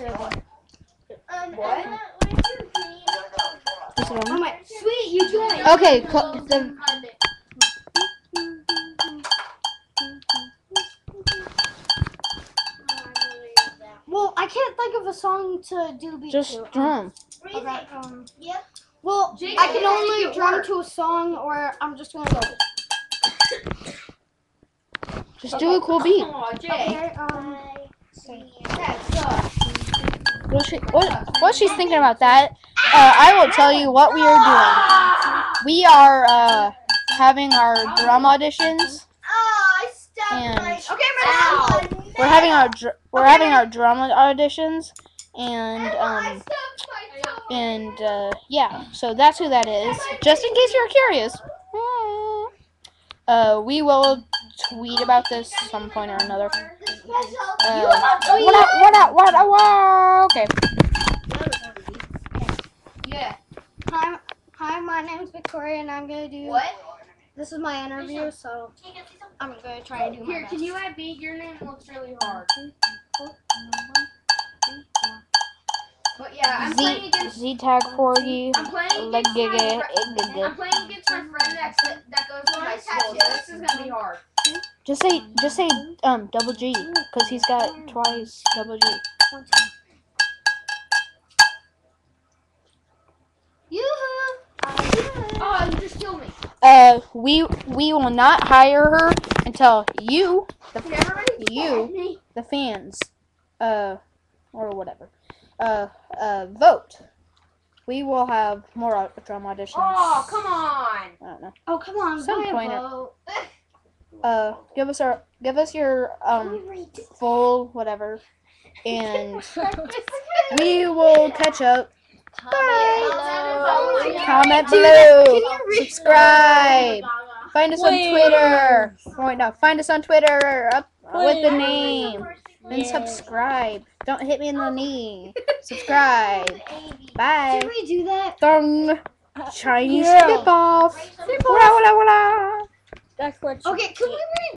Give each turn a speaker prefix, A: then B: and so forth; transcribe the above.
A: What?
B: Oh my, sweet, you joined.
C: Okay,
B: Well, I can't think of a song to do beat
C: just
B: to.
C: drum.
B: Okay, well, I can only drum to a song, or I'm just gonna go.
C: Just do a cool beat.
B: Okay,
C: While she's thinking about that, I will tell you what we are doing. We are having our drum auditions, and we're having our drum auditions, and yeah. So that's who that is. Just in case you're curious. We will tweet about this some point or another. Okay.
A: Yeah.
B: Hi, my name's Victoria, and I'm gonna do.
A: What?
B: This is my interview, so I'm gonna try and do my
A: Here,
B: best.
A: can you add beat? Your name looks really hard. But yeah, I'm playing against.
C: Z-Tag Corgi.
A: I'm playing against my friend that goes to high school. So this is gonna be hard.
C: Just say double G, because he's got twice double G.
B: Yoo-hoo!
A: Oh, you just killed me.
C: We will not hire her until you, the fans, or whatever, vote. We will have more drum auditions.
A: Oh, come on.
C: I don't know.
B: Oh, come on,
C: Some
B: buy a
C: point
B: vote.
C: Give us your full whatever, and we will catch up. Comment below. Subscribe. Find us on Twitter. Wait, no, find us on Twitter up with the name. Then subscribe. Don't hit me in the knee. Subscribe. Bye.
B: Did we do that?
C: Thumb. Chinese tip off. Wala, wala, wala.
B: Okay, can we read?